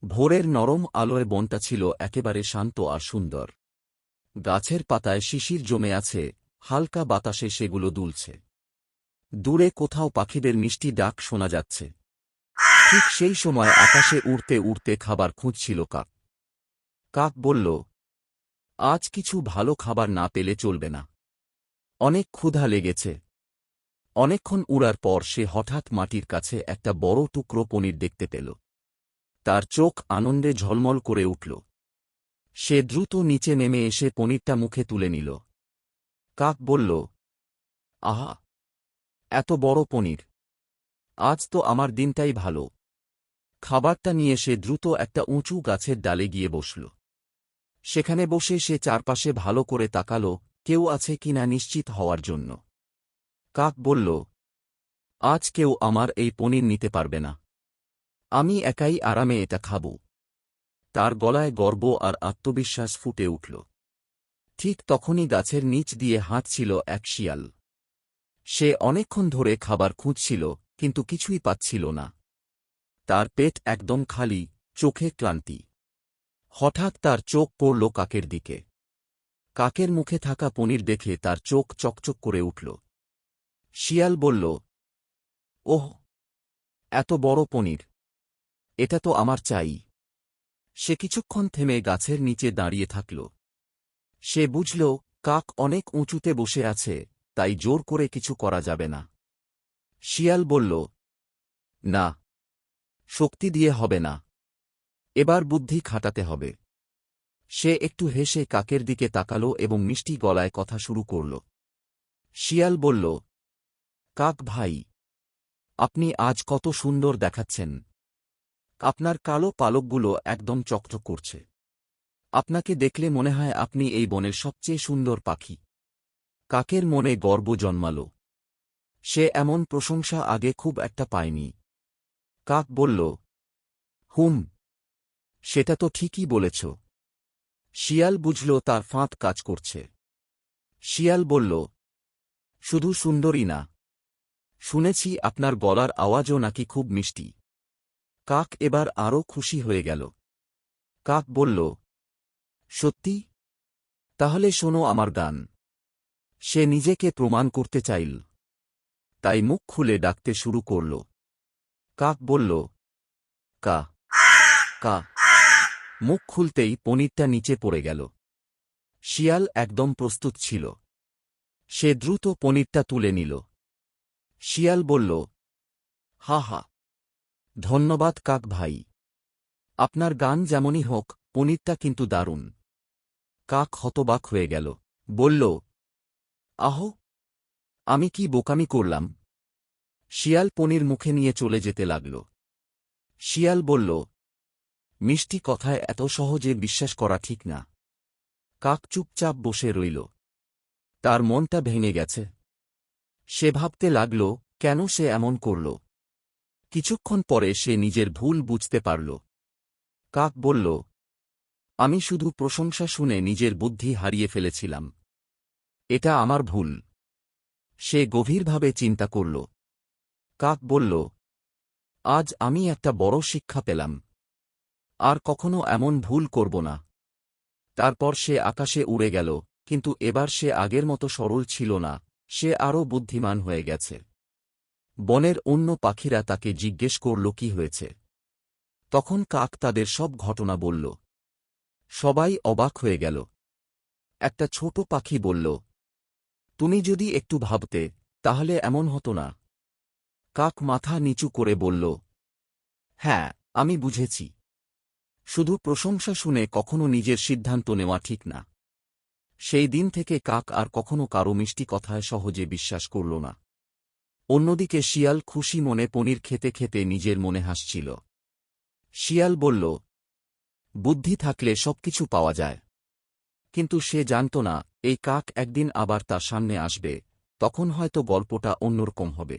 ভোরের নরম আলোয় বনটা ছিল একেবারে শান্ত আর সুন্দর। গাছের পাতায় শিশির জমে আছে, হালকা বাতাসে সেগুলো দুলছে। দূরে কোথাও পাখিদের মিষ্টি ডাক শোনা যাচ্ছে। ঠিক সেই সময় আকাশে উড়তে উড়তে খাবার খুঁজছিল কাক। কাক বলল, আজ কিছু ভালো খাবার না পেলে চলবে না। অনেক ক্ষুধা লেগেছে। অনেকক্ষণ উড়ার পর সে হঠাৎ মাটির কাছে একটা বড় টুকরো পনির দেখতে পেল। তার চোখ আনন্দে ঝলমল করে উঠল। সে দ্রুত নিচে নেমে এসে পনিরটা মুখে তুলে নিল। কাক বলল, আহা, এত বড় পনির! আজ তো আমার দিনটাই ভালো। খাবারটা নিয়ে সে দ্রুত একটা উঁচু গাছের ডালে গিয়ে বসল। সেখানে বসে সে চারপাশে ভালো করে তাকাল, কেউ আছে কিনা নিশ্চিত হওয়ার জন্য। কাক বলল, আজ কেউ আমার এই পনির নিতে পারবে না। আমি একাই আরামে এটা খাব। তার গলায় গর্ব আর আত্মবিশ্বাস ফুটে উঠল। ঠিক তখনই গাছের নিচ দিয়ে হাঁটছিল এক শিয়াল। সে অনেকক্ষণ ধরে খাবার খুঁজছিল, কিন্তু কিছুই পাচ্ছিল না। তার পেট একদম খালি, চোখে ক্লান্তি। হঠাৎ তার চোখ পড়ল কাকের দিকে। কাকের মুখে থাকা পনির দেখে তার চোখ চকচক করে উঠল। শিয়াল বলল, ওহ, এত বড় পনির! এটা তো আমার চাই। সে কিছুক্ষণ থেমে গাছের নিচে দাঁড়িয়ে থাকল। সে বুঝল, কাক অনেক উঁচুতে বসে আছে, তাই জোর করে কিছু করা যাবে না। শিয়াল বলল, না, শক্তি দিয়ে হবে না। এবার বুদ্ধি খাটাতে হবে। সে একটু হেসে কাকের দিকে তাকাল এবং মিষ্টি গলায় কথা শুরু করল। শিয়াল বলল, কাক ভাই, আপনি আজ কত সুন্দর দেখাচ্ছেন। আপনার কালো পালকগুলো একদম চকচক করছে। আপনাকে দেখলে মনে হয় আপনি এই বনের সবচেয়ে সুন্দর পাখি। কাকের মনে গর্ব জন্মাল। সে এমন প্রশংসা আগে খুব একটা পায়নি। কাক বলল, হুম, সেটা তো ঠিকই বলেছ। শিয়াল বুঝল তার ফাঁদ কাজ করছে। শিয়াল বলল, শুধু সুন্দরী না, শুনেছি আপনার গলার আওয়াজও নাকি খুব মিষ্টি। কাক এবার আরও খুশি হয়ে গেল। কাক বলল, সত্যি? তাহলে শোনো আমার গান। সে নিজেকে প্রমাণ করতে চাইল, তাই মুখ খুলে ডাকতে শুরু করল। কাক বলল, কা কা। মুখ খুলতেই পনিরটা নিচে পড়ে গেল। শিয়াল একদম প্রস্তুত ছিল। সে দ্রুত পনিরটা তুলে নিল। শিয়াল বলল, হা হা, ধন্যবাদ কাক ভাই। আপনার গান যেমনই হোক, পনিরটা কিন্তু দারুণ। কাক হতবাক হয়ে গেল। বলল, আহো, আমি কি বোকামি করলাম? শিয়াল পনির মুখে নিয়ে চলে যেতে লাগল। শিয়াল বলল, মিষ্টি কথায় এত সহজে বিশ্বাস করা ঠিক না। কাক চুপচাপ বসে রইল। তার মনটা ভেঙে গেছে। সে ভাবতে লাগল, কেন সে এমন করল। কিছুক্ষণ পরে সে নিজের ভুল বুঝতে পারল। কাক বলল, আমি শুধু প্রশংসা শুনে নিজের বুদ্ধি হারিয়ে ফেলেছিলাম। এটা আমার ভুল। সে গভীরভাবে চিন্তা করল। কাক বলল, আজ আমি একটা বড় শিক্ষা পেলাম। আর কখনো এমন ভুল করব না। তারপর সে আকাশে উড়ে গেল, কিন্তু এবার সে আগের মতো সরল ছিল না, সে আরও বুদ্ধিমান হয়ে গেছে। বনের অন্য পাখিরা তাকে জিজ্ঞেস করল কি হয়েছে। তখন কাক তাদের সব ঘটনা বলল। সবাই অবাক হয়ে গেল। একটা ছোট পাখি বলল, তুমি যদি একটু ভাবতে, তাহলে এমন হতো না। কাক মাথা নিচু করে বলল, হ্যাঁ, আমি বুঝেছি। শুধু প্রশংসা শুনে কখনো নিজের সিদ্ধান্ত নেওয়া ঠিক না। সেই দিন থেকে কাক আর কখনো কারো মিষ্টি কথায় সহজে বিশ্বাস করল না। অন্যদিকে শিয়াল খুশি মনে পনির খেতে খেতে নিজের মনে হাসছিল। শিয়াল বলল, বুদ্ধি থাকলে সবকিছু পাওয়া যায়। কিন্তু সে জানত না, এই কাক একদিন আবার তার সামনে আসবে, তখন হয়তো গল্পটা অন্যরকম হবে।